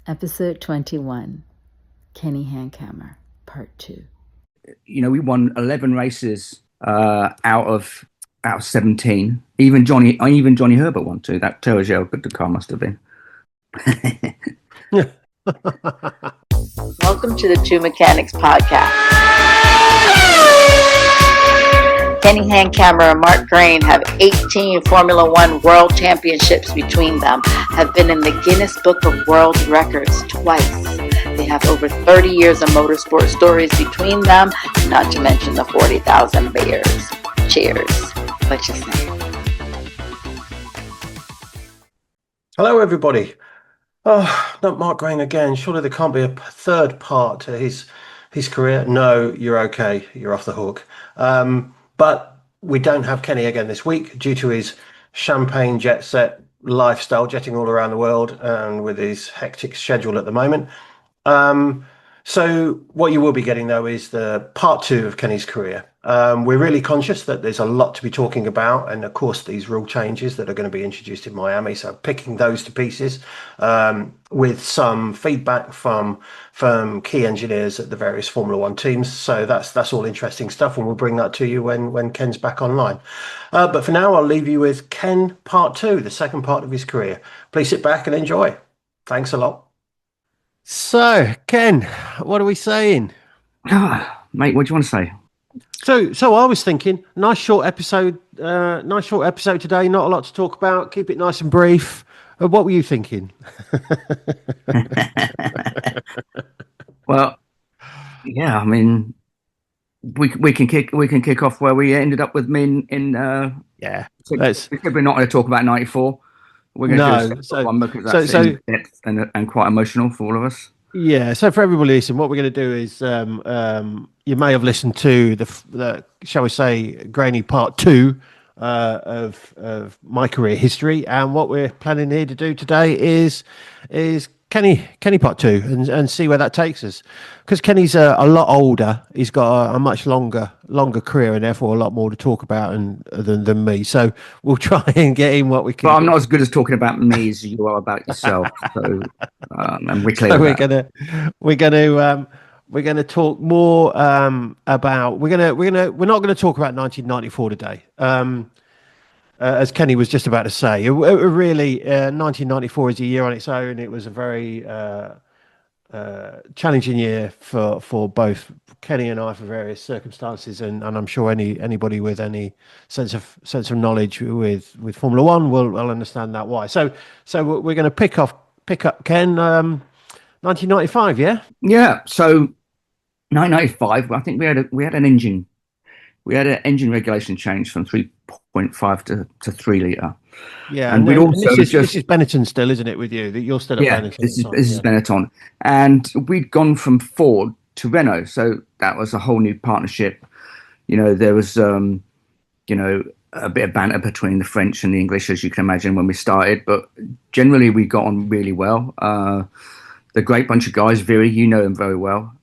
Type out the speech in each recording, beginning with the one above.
Episode 21, Kenny Handkammer, Part 2. We won 11 races out of 17. Even Johnny Herbert won too. That tells you how good the car must have been. Welcome to the Two Mechanics Podcast. Kenny Handkammer and Mark Grain have 18 Formula One World Championships between them, have been in the Guinness Book of World Records twice. They have over 30 years of motorsport stories between them, not to mention the 40,000 beers. Cheers. What you say? Hello, everybody. Oh, not Mark Grain again. Surely there can't be a third part to his career. No, you're okay. You're off the hook. But we don't have Kenny again this week due to his champagne jet set lifestyle, jetting all around the world and with his hectic schedule at the moment. So what you will be getting, though, is the part 2 of Kenny's career. We're really conscious that there's a lot to be talking about. And, of course, these rule changes that are going to be introduced in Miami. So picking those to pieces with some feedback from key engineers at the various Formula One teams. So that's all interesting stuff. And we'll bring that to you when Ken's back online. But for now, I'll leave you with Ken part 2, the second part of his career. Please sit back and enjoy. Thanks a lot. So, Ken, what are we saying? Mate, what do you want to say? So I was thinking, nice short episode today. Not a lot to talk about. Keep it nice and brief. What were you thinking? Well, yeah, I mean, we can kick off where we ended up with me in yeah. We're not going to talk about '94. We're going to do a one because that's in depth and quite emotional for all of us. Yeah. So for everybody listening, what we're going to do is you may have listened to the shall we say Grainy part 2 of my career history, and what we're planning here to do today is Kenny part 2 and see where that takes us, because Kenny's a lot older. He's got a much longer career and therefore a lot more to talk about than me. So we'll try and get in what we can. But I'm not as good as talking about me as you are about yourself. So and we're clear. So we're gonna talk more about we're not gonna talk about 1994 today. As Kenny was just about to say, really, 1994 is a year on its own. It was a very challenging year for both Kenny and I for various circumstances, and I'm sure anybody with any sense of knowledge with Formula One will understand that why. So we're going to pick up Ken, 1995, yeah. Yeah. So 1995, I think we had an engine. We had an engine regulation change from 3.5 to 3 litre. Yeah, and this is Benetton still, isn't it, with you? That you're still at Benetton. This is Benetton. And we'd gone from Ford to Renault, so that was a whole new partnership. There was a bit of banter between the French and the English, as you can imagine, when we started, but generally we got on really well. The great bunch of guys, Viri, you know them very well,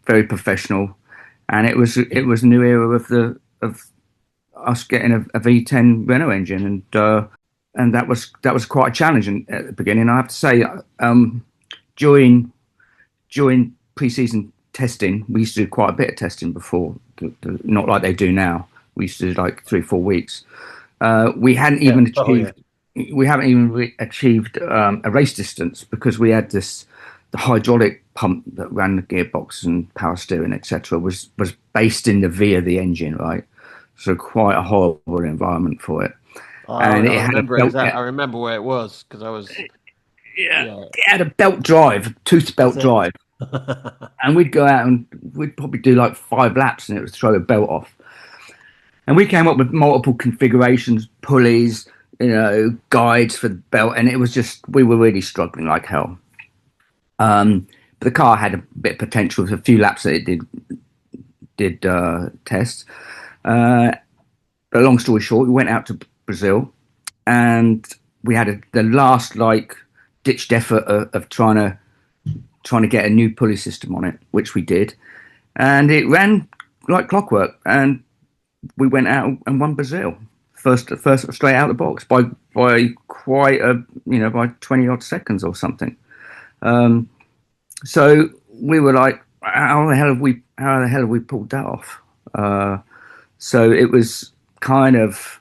very professional. And it was a new era of us getting a V10 Renault engine, and that was quite a challenge at the beginning. I have to say, during pre-season testing, we used to do quite a bit of testing before, not like they do now. We used to do like 3-4 weeks. We hadn't even achieved a race distance because we had the hydraulic pump that ran the gearbox and power steering, etc., was based in the V of the engine, right? So quite a horrible environment for it. I remember where it was because I was. Yeah, it had a belt drive, tooth belt drive, and we'd go out and we'd probably do like 5 laps, and it would throw the belt off. And we came up with multiple configurations, pulleys, guides for the belt, and it was just we were really struggling like hell. But the car had a bit of potential. A few laps that it did test. But long story short, we went out to Brazil, and we had the last ditched effort of trying to get a new pulley system on it, which we did, and it ran like clockwork. And we went out and won Brazil first straight out of the box by quite by 20 odd seconds or something. So we were like, how the hell have we pulled that off? So it was kind of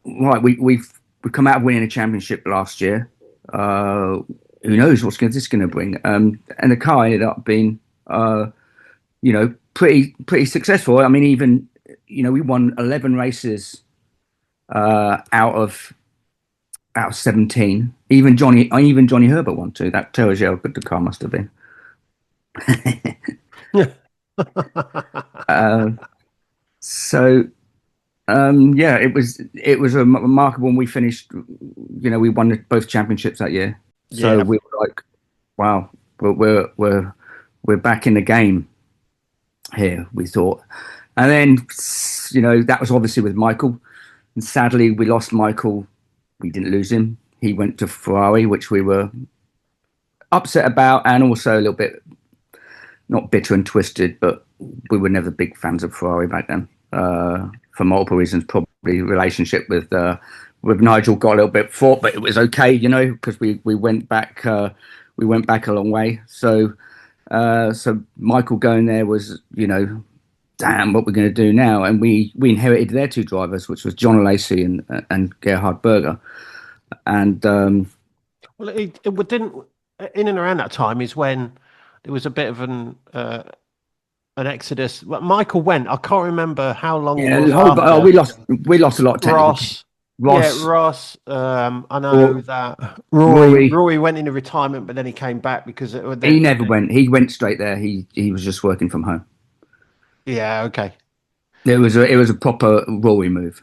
right. We've come out of winning a championship last year. Who knows what's this going to bring? And the car ended up being, pretty successful. I mean, even we won 11 races out of 17. Even Johnny Herbert won too. That tells you how good the car must have been. It was a remarkable. And we finished. We won both championships that year. So we were like, wow, we're back in the game here. We thought, and then that was obviously with Michael. And sadly, we lost Michael. We didn't lose him. He went to Ferrari, which we were upset about, and also a little bit not bitter and twisted, but we were never big fans of Ferrari back then for multiple reasons. Probably relationship with Nichole got a little bit fraught, but it was okay, because we went back a long way. So Michael going there was, damn, what we're going to do now? And we inherited their two drivers, which was John Lacey and Gerhard Berger. And well, it didn't in and around that time is when there was a bit of an exodus. Michael went. I can't remember how long. Yeah, we lost a lot of technical. Ross. I know that Rory went into retirement, but then he came back because he never went. He went straight there. He was just working from home. Yeah. Okay. It was a proper Rory move.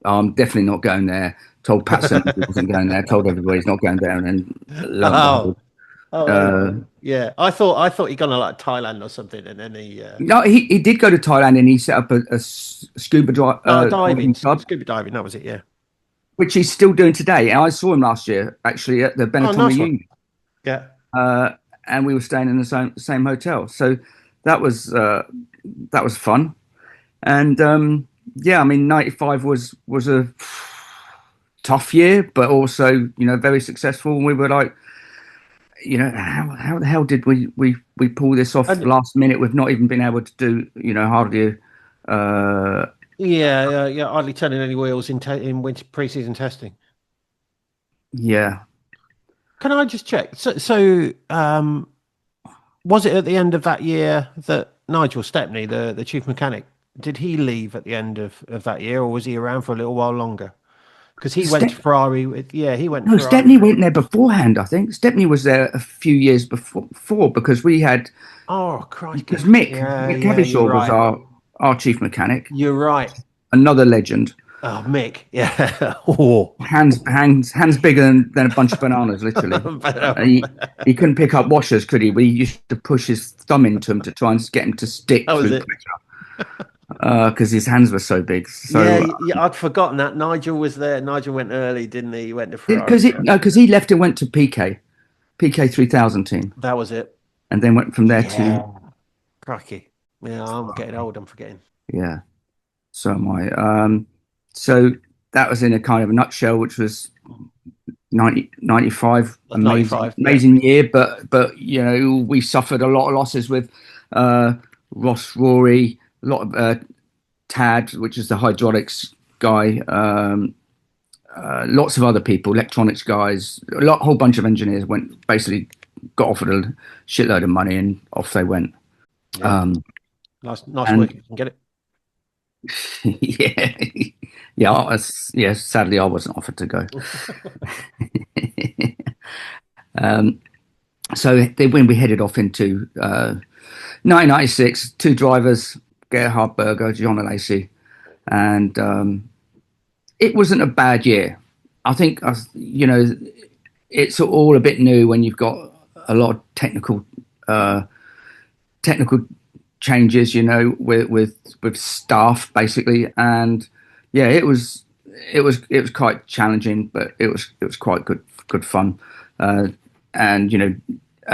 I'm definitely not going there. Told Patson he wasn't going there. Told everybody he's not going there. And then yeah. I thought he'd gone to like Thailand or something, and then he. No, he did go to Thailand and he set up a scuba diving. Scuba diving. That was it. Yeah. Which he's still doing today. And I saw him last year actually at the Benetton reunion. Yeah. And we were staying in the same hotel, so that was fun. And I mean, 95 was a tough year, but also very successful. And we were like, how the hell did we pull this off last minute? We've not even been able to do hardly. Hardly turning any wheels in winter pre-season testing. Yeah. Can I just check? So was it at the end of that year that Nigel Stepney, the chief mechanic, did he leave at the end of that year, or was he around for a little while longer? Because he went to Ferrari. He went. No, Stepney went there beforehand. I think Stepney was there a few years before because we had. Oh Christ! Because Mick Cavishore was our chief mechanic. You're right. Another legend. Oh, Mick. Yeah. Hands bigger than a bunch of bananas, literally. He couldn't pick up washers, could he? We used to push his thumb into him to try and get him to stick through pressure. Because his hands were so big. So I'd forgotten that Nigel was there. Nigel went early, didn't he? He went to Ferrari. Because he left and went to PK 3000 team. That was it. And then went from there to. Cracky. Yeah, I'm getting old. I'm forgetting. Yeah, so am I. So that was in a kind of a nutshell, which was 95. Amazing year, but we suffered a lot of losses with Ross, Rory. A lot of Tad, which is the hydraulics guy, lots of other people, electronics guys, whole bunch of engineers got offered a shitload of money and off they went. Yeah. Nice work. You can get it. Yeah. Sadly, I wasn't offered to go. So when we headed off into 1996, two drivers. Gerhard Berger, John Lacey, and it wasn't a bad year. I think it's all a bit new when you've got a lot of technical changes, with staff basically, and it was quite challenging, but it was quite good fun, and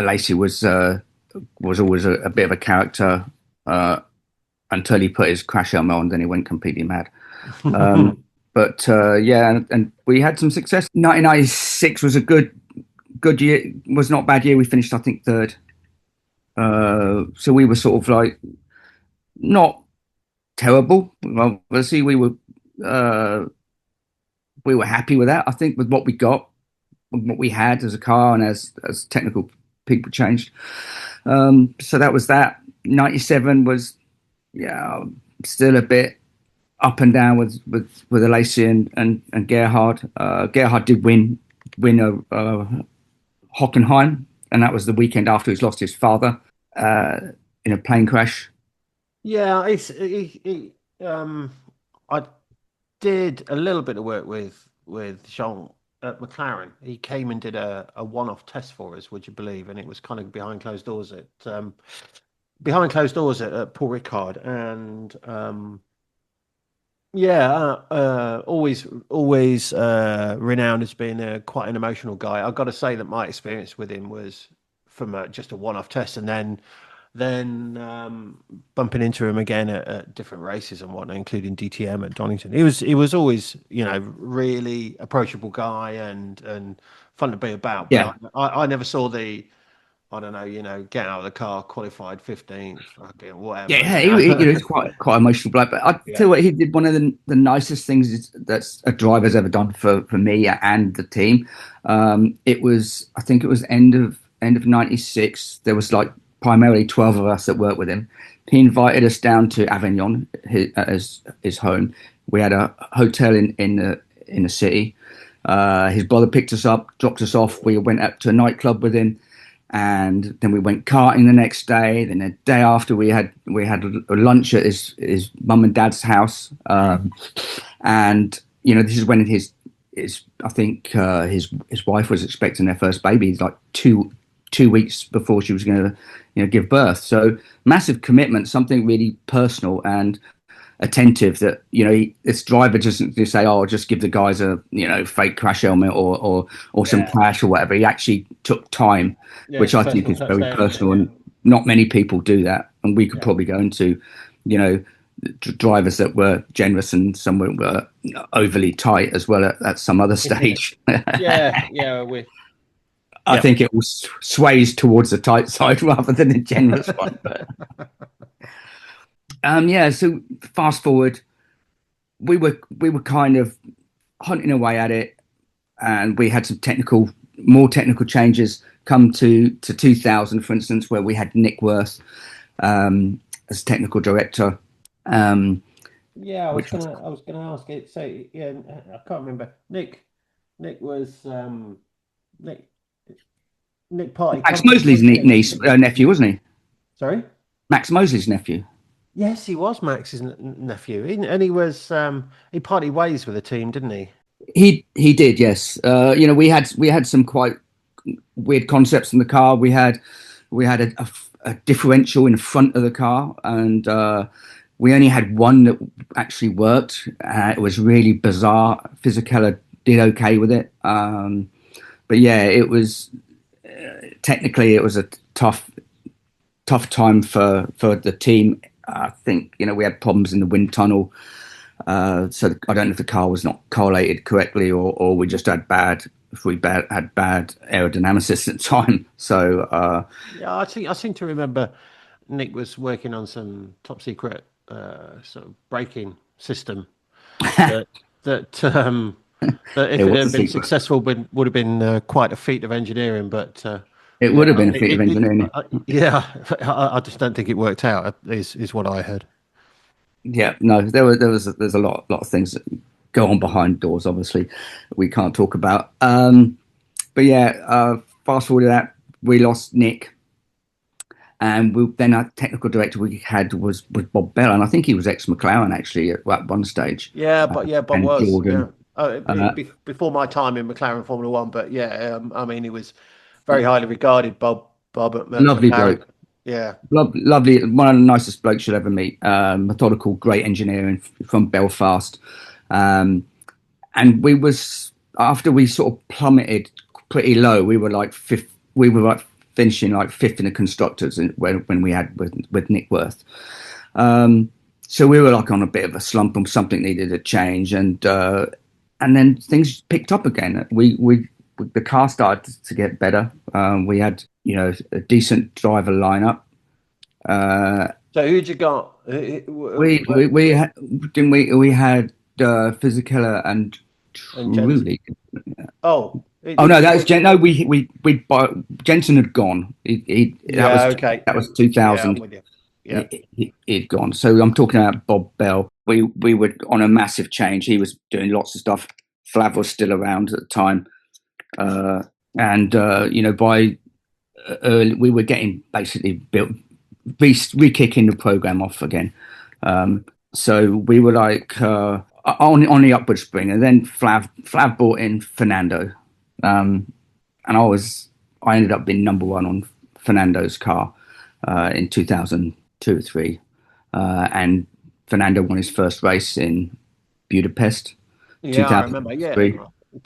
Lacey was always a bit of a character. Until he put his crash helmet on, then he went completely mad. And we had some success. 1996 was a good good year. Was not a bad year. We finished, I think, third. So we were sort of like not terrible. Well, obviously uh, we were happy with that. I think with what we got, with what we had as a car, and as technical people changed. So that was that. 97 was still a bit up and down with Alessi and Gerhard. Gerhard did win a Hockenheim, and that was the weekend after he's lost his father in a plane crash. Yeah, I did a little bit of work with Jean at McLaren. He came and did a one-off test for us, would you believe? And it was kind of behind closed doors at Paul Ricard, and always renowned as being quite an emotional guy. I've got to say that my experience with him was from just a one-off test, and then bumping into him again at different races and whatnot, including DTM at Donington. He was always, really approachable guy and fun to be about. But Yeah. I never saw I don't know, get out of the car, qualified 15th, whatever. Yeah, he's quite emotional bloke. But I tell you what, he did one of the nicest things that's a driver's ever done for me and the team. I think it was end of '96. There was like primarily 12 of us that worked with him. He invited us down to Avignon, his home. We had a hotel in the city. His brother picked us up, dropped us off. We went up to a nightclub with him, and then we went karting the next day. Then the day after, we had a lunch at his mum and dad's house. And this is when his wife was expecting their first baby. Like two weeks before she was going to give birth. So massive commitment, something really personal and attentive that this driver doesn't just say, "Oh, I'll just give the guys a fake crash helmet or some cash or whatever." He actually took time, which I think is very personal, and not many people do that. And we could probably go into drivers that were generous and some were overly tight as well at some other stage. I think it sways towards the tight side rather than the generous one. But so fast forward, we were kind of hunting away at it, and we had some more technical changes come to 2000, for instance, where we had Nick Worth as technical director. I was gonna ask it. So I can't remember. Nick was Nick Party. Max Mosley's nephew, wasn't he? Sorry, Max Mosley's nephew. Yes, he was Max's nephew, and he was he parted ways with the team, didn't he? He did, yes. We had some quite weird concepts in the car. We had a differential in front of the car, and we only had one that actually worked. It was really bizarre. Fisichella did okay with it, but yeah, it was technically it was a tough time for the team. I think we had problems in the wind tunnel, so I don't know if the car was not correlated correctly, or we just had bad aerodynamicists at the time. So I seem to remember Nick was working on some top secret sort of braking system that if it had been successful would have been quite a feat of engineering, but it would have been a feat of engineering. I just don't think it worked out. Is what I heard. Yeah, no, there's a lot of things that go on behind doors. Obviously, we can't talk about. But fast forward to that, we lost Nick, and then our technical director we had was Bob Bell, and I think he was ex-McLaren actually at one stage. Bob was. Jordan. Before my time in McLaren Formula One, but I mean, he was very highly regarded. Bob at lovely bloke. Yeah, lovely. One of the nicest blokes you'll ever meet. Methodical, great engineering from Belfast. And after we sort of plummeted pretty low, we were like fifth. We were like finishing like fifth in the constructors when we had with Nick Worth. So we were like on a bit of a slump, and something needed a change, and then things picked up again. We the car started to get better. We had, a decent driver lineup. So who'd you got? We had, didn't we had Fisichella and And Jensen. Trulli. Oh No, that was no. Jensen had gone. That was 2000. I'm with you. Yeah. He'd gone. So I'm talking about Bob Bell. We were on a massive change. He was doing lots of stuff. Flav was still around at the time, and by early, we were getting basically built, re-kicking the program off again. So we were like on the upward spring, and then Flav brought in Fernando, and I ended up being number one on Fernando's car in 2002 or 3, and Fernando won his first race in Budapest. Yeah, I remember. Yeah,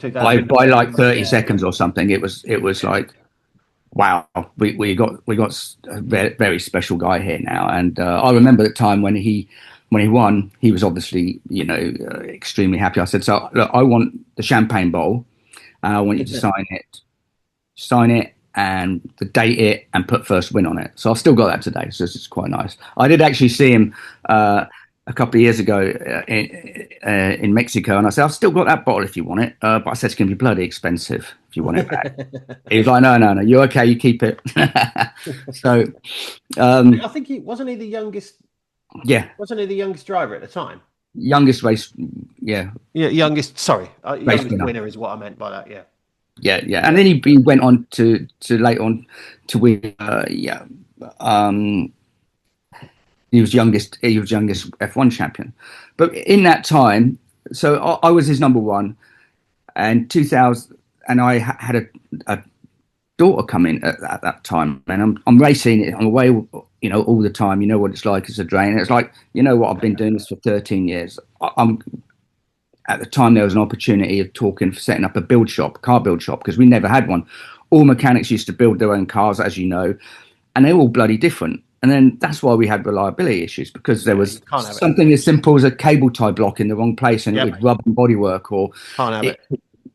by like 30 seconds or something. It was like, wow, we got a very, very special guy here now. And I remember the time when he won, he was obviously extremely happy. I said, so look, I want the champagne bowl, and I want you to sign it and the date it and put first win on it. So I've still got that today. So it's quite nice. I did actually see him a couple of years ago in Mexico, and I said, I've still got that bottle if you want it, but I said it's going to be bloody expensive if you want it back. He was like, no, you're okay, you keep it. So I think he wasn't the youngest. Yeah, wasn't he the youngest driver at the time? Youngest race, youngest. Sorry, youngest winner. winner is what I meant by that. Yeah, and then he went on to later on to win. He was youngest F1 champion, but in that time, so I was his number one, and 2000, and I had a daughter come in at that time, and I'm racing it. I'm away, all the time. You know what it's like as a drain. It's like, what, I've been doing this for 13 years. At the time, there was an opportunity of setting up a car build shop, because we never had one. All mechanics used to build their own cars, as you know, and they're all bloody different. And then that's why we had reliability issues, because there was something as simple as a cable tie block in the wrong place, and it would rub on bodywork, or can't have it.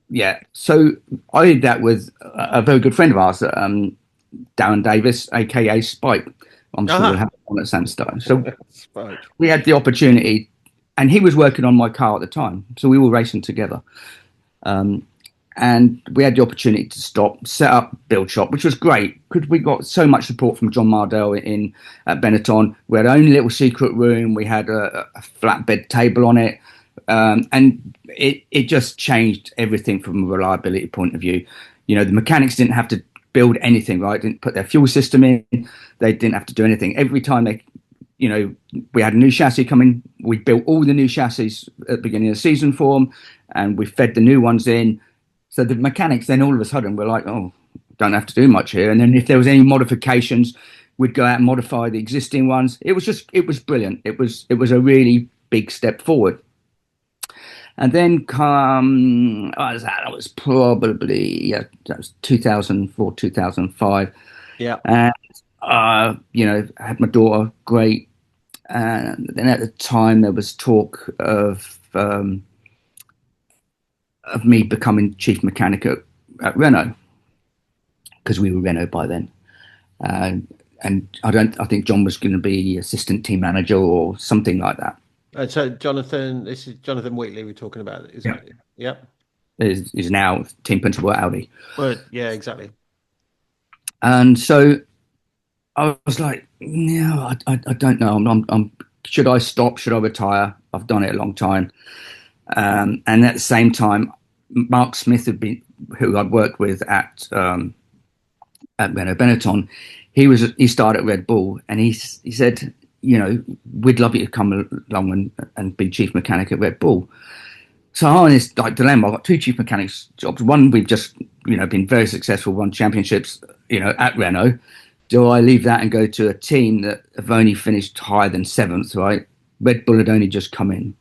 Yeah. So I did that with a very good friend of ours, Darren Davis, aka Spike. I'm sure we'll have one at Sandstone. So we had the opportunity, and he was working on my car at the time, so we were racing together. And we had the opportunity to set up build shop, which was great, because we got so much support from John Mardell at Benetton. We had our own little secret room. We had a flatbed table on it. And it just changed everything from a reliability point of view. The mechanics didn't have to build anything, right? Didn't put their fuel system in. They didn't have to do anything. Every time we had a new chassis coming, we built all the new chassis at the beginning of the season for them, and we fed the new ones in. So the mechanics then all of a sudden were like, oh, don't have to do much here. And then if there was any modifications, we'd go out and modify the existing ones. It was brilliant. It was a really big step forward. And then that was probably that was 2004, 2005. Yeah. And I had my daughter, great. And then at the time there was talk of me becoming chief mechanic at Renault, because we were Renault by then. And I think John was going to be assistant team manager or something like that. So this is Jonathan Wheatley we're talking about, isn't it? Yep. Is now team principal at Audi. Well, yeah, exactly. And so I was like, no, I don't know. I'm should I stop? Should I retire? I've done it a long time. And at the same time, Mark Smith who I'd worked with at Renault Benetton. He started at Red Bull, and he said, we'd love you to come along and be chief mechanic at Red Bull. So I'm in this dilemma. I've got two chief mechanics jobs. One, we've just been very successful, won championships at Renault. Do I leave that and go to a team that have only finished higher than 7th, right? Red Bull had only just come in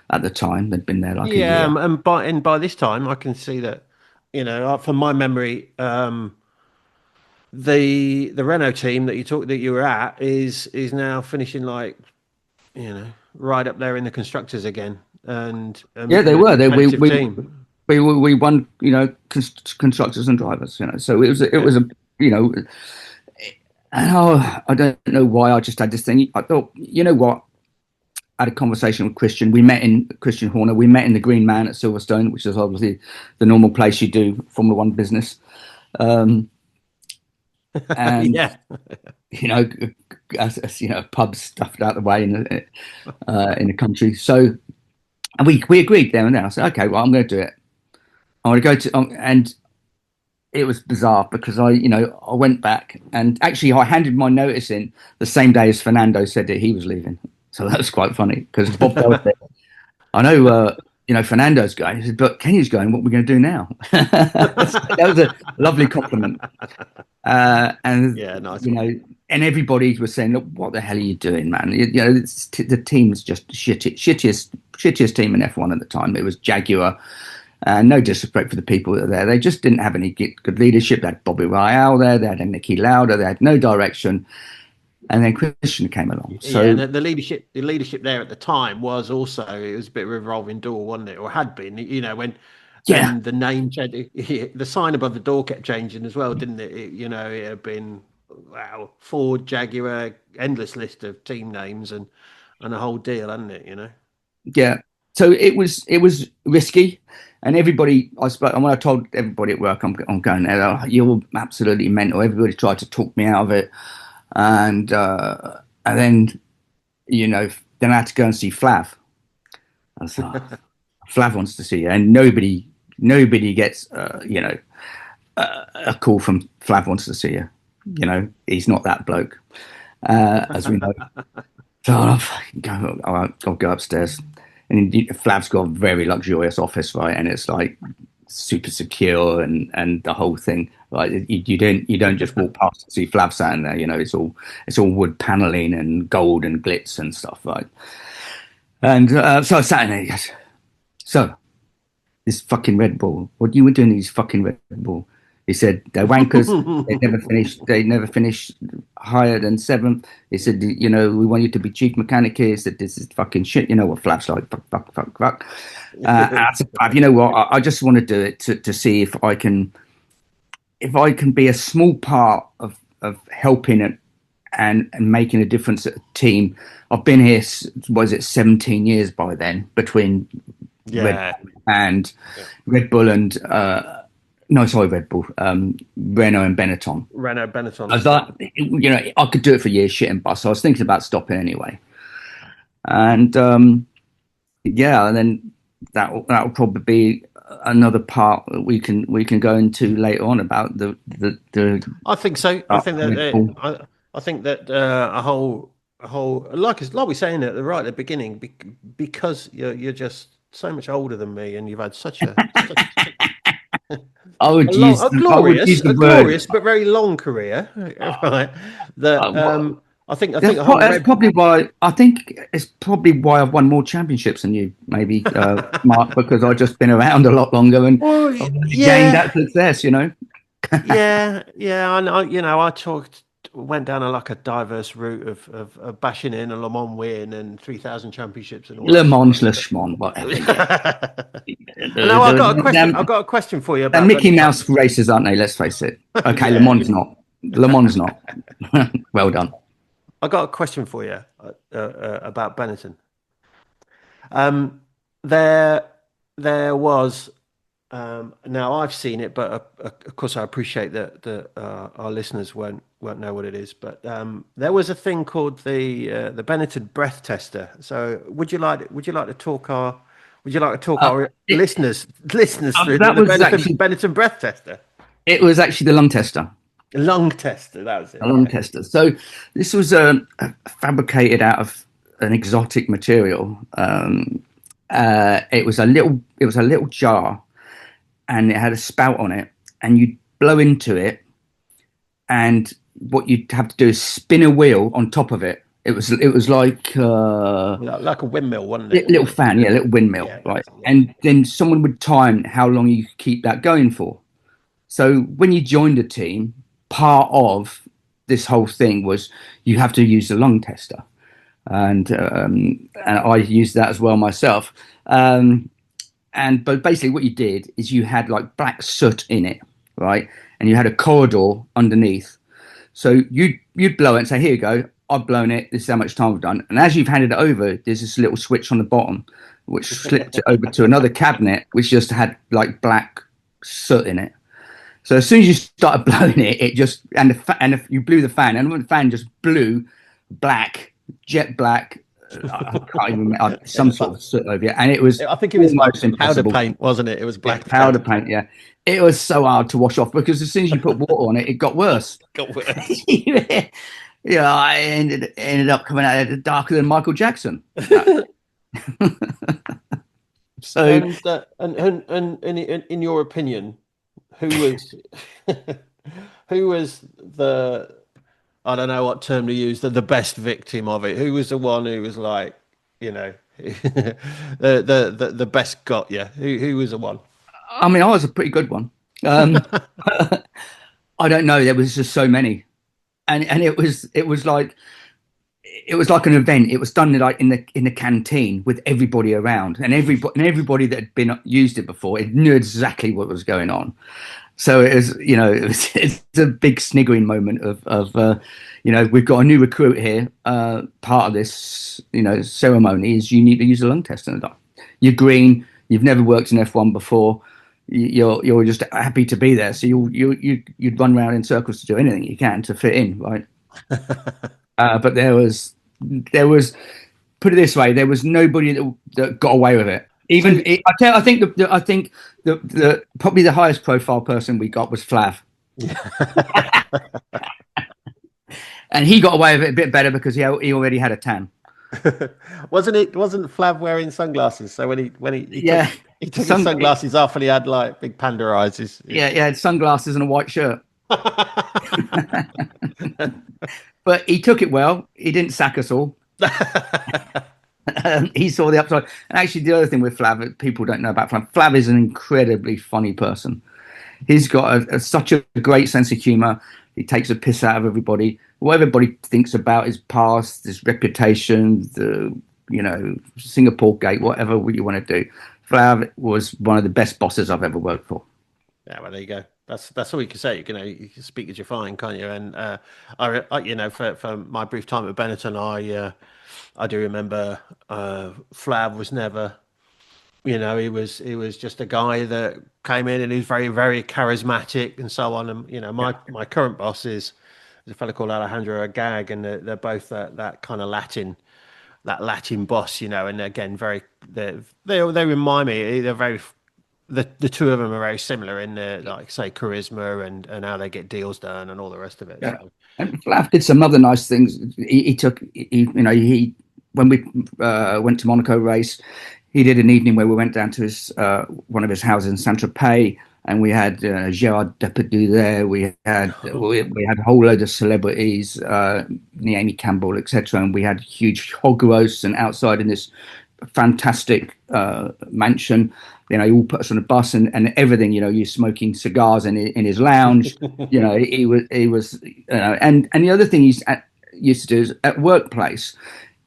at the time. They'd been there like a year. And by this time I can see that, from my memory, the Renault team that you were at is now finishing right up there in the constructors again, and yeah, they were. Team. we won, constructors and drivers, So it was a, you know, and I don't know why I just had this thing. I thought, you know what? I had a conversation with Christian. We met in Christian Horner. We met in the Green Man at Silverstone, which is obviously the normal place you do Formula One business. And Yeah. as pubs stuffed out the way in the country. So, and we agreed there and then. I said, okay, well, I'm going to do it. I want to go to, and it was bizarre because I went back and actually I handed my notice in the same day as Fernando said that he was leaving. So that was quite funny because Bob Bell said, I know, Fernando's going. He said, but Kenny's going. What are we going to do now? That was a lovely compliment. And Yeah, nice. And everybody was saying, look, what the hell are you doing, man? The team's just shittiest team in F1 at the time. It was Jaguar. No disrespect for the people that are there. They just didn't have any good leadership. They had Bobby Royale there. They had Niki Lauda. They had no direction. And then Christian came along. So yeah, and the leadership there at the time was also, it was a bit of a revolving door, wasn't it? Or had been, when the name changed, the sign above the door kept changing as well, didn't it? It had been Ford, Jaguar, endless list of team names and a whole deal, hadn't it? Yeah. So it was risky, and everybody I spoke. And when I told everybody at work I'm going there, you're absolutely mental. Everybody tried to talk me out of it. And then, then I had to go and see Flav. I was like, Flav wants to see you, and nobody gets, a call from Flav wants to see you. He's not that bloke, as we know. So I'll go upstairs, and Flav's got a very luxurious office, right? And it's like super secure and the whole thing. Like you don't just walk past and see Flav sat in there. It's all wood paneling and gold and glitz and stuff, right? And so I sat in there. He goes, so this fucking Red Bull. What you were doing? These fucking Red Bull. He said they're wankers. They never finished higher than seventh. He said, we want you to be chief mechanic here. He said, this is fucking shit. You know what Flav's like? Fuck. I said, Flav, you know what? I just want to do it to see if I can be a small part of helping it and making a difference at a team. I've been here, 17 years by then, between Red Bull and Red Bull, Renault and Benetton. I was like, I could do it for years, shit and bus. So I was thinking about stopping anyway. And and then that'll probably be another part that we can go into later on about the. I think so. I think that a whole like we're saying right at the beginning, because you're just so much older than me, and you've had such a glorious but very long career, right? That I think that's probably why I've won more championships than you, maybe, Mark, because I've just been around a lot longer and gained that success, yeah. I went down a diverse route of bashing in a Le Mans win and 3,000 championships and all Le Mans, whatever. No, I've got a question for you about Mickey Mouse races, aren't they? Let's face it. Okay, Le Mans not. Well done. I got a question for you about Benetton. There was now I've seen it, but of course I appreciate that our listeners won't know what it is. But there was a thing called the Benetton breath tester. So would you like to talk our listeners through the Benetton breath tester? It was actually the lung tester. Lung tester, that was it. A lung tester. So this was fabricated out of an exotic material. It was a little jar, and it had a spout on it, and you'd blow into it, and what you'd have to do is spin a wheel on top of it. It was like a windmill, wasn't it? Little fan, little windmill, right? Yeah. And then someone would time how long you could keep that going for. So when you joined a team, part of this whole thing was you have to use the lung tester, and I used that as well myself. And but basically what you did is you had like black soot in it, right? And you had a corridor underneath. So you'd blow it and say, here you go, I've blown it, this is how much time I've done. And as you've handed it over, there's this little switch on the bottom which slipped it over to another cabinet which just had like black soot in it. So as soon as you started blowing it, it just if you blew the fan, and when the fan just blew black, jet black, I can't even remember, some sort of soot over it, and it was. I think it was like powder impossible. paint, wasn't it? It was black powder paint. Yeah, it was so hard to wash off because as soon as you put water on it, it got worse. Yeah, I ended up coming out darker than Michael Jackson. So, and in your opinion, who was the, I don't know what term to use, the best victim of it? Who was the one who was like, you know, the best got you? Who was the one? I mean, I was a pretty good one. I don't know. There was just so many, and it was like an event. It was done like in the canteen with everybody around, and everybody that had been used it before, it knew exactly what was going on. So it was, it's a big sniggering moment of we've got a new recruit here. Part of this, ceremony is you need to use a lung test. And you're green. You've never worked in F1 before. You're just happy to be there. So you'd run around in circles to do anything you can to fit in, right? But there was, put it this way, there was nobody that got away with it. Even I think the probably the highest profile person we got was Flav. And he got away with it a bit better because he already had a tan. Wasn't Flav wearing sunglasses? So when he took his sunglasses off and he had like big panda eyes. Yeah, he had sunglasses and a white shirt. But he took it well. He didn't sack us all. He saw the upside. And actually, the other thing with Flav, people don't know about Flav is an incredibly funny person. He's got such a great sense of humor. He takes a piss out of everybody. What everybody thinks about his past, his reputation, the Singapore Gate, whatever you want to do. Flav was one of the best bosses I've ever worked for. Yeah, well, there you go. That's all you can say. You can speak as you're fine, can't you? And I for my brief time at Benetton, I do remember Flav was never, he was just a guy that came in and he was very, very charismatic and so on. And my current boss is a fellow called Alejandro Agag, and they're both that kind of Latin boss, and again they remind me, they're very. The two of them are very similar in their, like, say, charisma and how they get deals done and all the rest of it. Yeah. So. And Flav did some other nice things. When we went to Monaco race, he did an evening where we went down to his one of his houses in Saint-Tropez, and we had Gerard Depardieu there. We had a whole load of celebrities, Naomi Campbell, etc. And we had huge hog roasts, and outside in this fantastic mansion. He all put us on a bus and everything. You're smoking cigars in his lounge. He was. And the other thing he used to do is at workplace.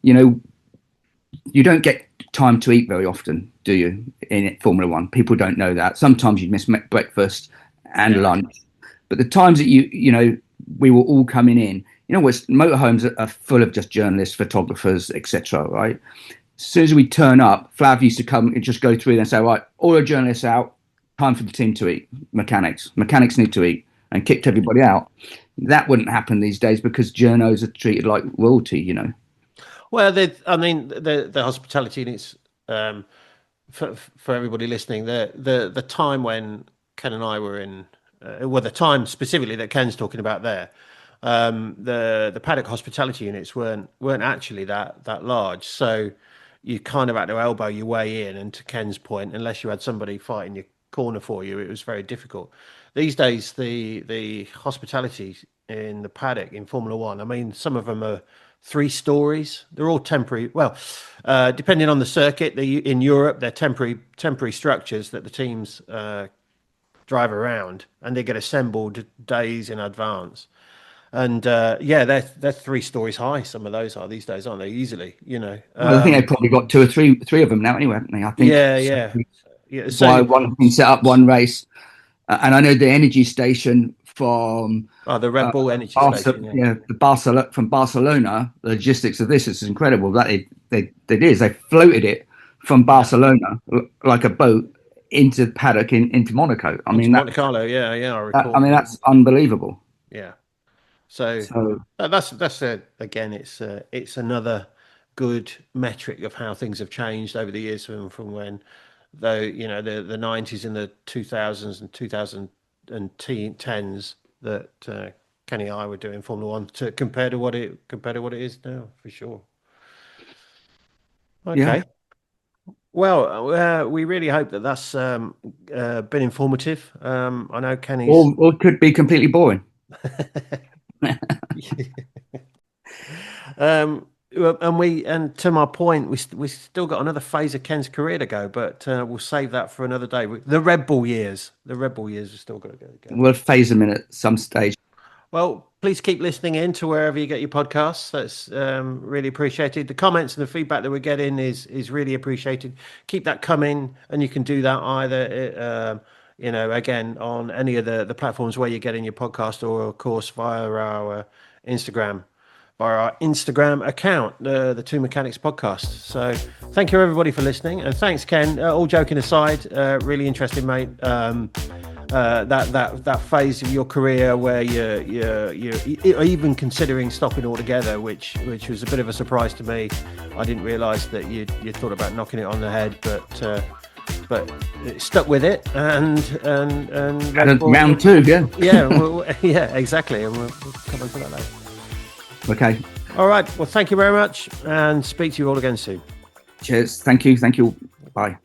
You don't get time to eat very often, do you? In Formula One, people don't know that. Sometimes you'd miss breakfast and lunch, but the times that we were all coming in. Motorhomes are full of just journalists, photographers, etc. Right. As soon as we turn up, Flav used to come and just go through and say, right, all the journalists out, time for the team to eat. Mechanics need to eat, and kicked everybody out. That wouldn't happen these days because journos are treated like royalty, Well, the hospitality units, for everybody listening, the time when Ken and I were in, the time specifically that Ken's talking about there, the paddock hospitality units weren't actually that large, so you kind of had to elbow your way in, and to Ken's point, unless you had somebody fighting your corner for you, it was very difficult. These days, the hospitality in the paddock in Formula One, some of them are 3 stories. They're all temporary. Well, depending on the circuit, in Europe, they're temporary structures that the teams drive around, and they get assembled days in advance. And they're 3 stories high. Some of those are these days, aren't they? Easily, I think they've probably got 2 or 3 of them now, anyway, haven't they? I think. Yeah, So I one can set up one race, and I know the energy station from the Red Bull energy station. Yeah. from Barcelona. The logistics of this is incredible. That they floated it from Barcelona like a boat into the paddock into Monaco. I mean, Monte Carlo. Yeah, I recall. I mean, that's unbelievable. Yeah. So that's again, it's another good metric of how things have changed over the years from when, though, you know, the 90s and the 2000s and 2010s that Kenny and I were doing Formula One to compare to what it is now, for sure. Okay. Yeah. Well, we really hope that that's been informative. I know Kenny's Or it could be completely boring. And to my point, we still got another phase of Ken's career to go, but we'll save that for another day. The Red Bull years, we've still got to go. We'll phase them in at some stage. Well, please keep listening in to wherever you get your podcasts. That's really appreciated. The comments and the feedback that we're getting is really appreciated. Keep that coming, and you can do that either, again, on any of the platforms where you're getting your podcast, or of course via our Instagram account, the Two Mechanics Podcast. So thank you everybody for listening, and thanks, Ken. All joking aside, really interesting, mate. That phase of your career where you're even considering stopping altogether, which was a bit of a surprise to me. I didn't realise that you thought about knocking it on the head, but it stuck with it, and round two, yeah, exactly, and we'll come on to that later. Okay. All right. Well, thank you very much, and speak to you all again soon. Cheers. Thank you. Bye.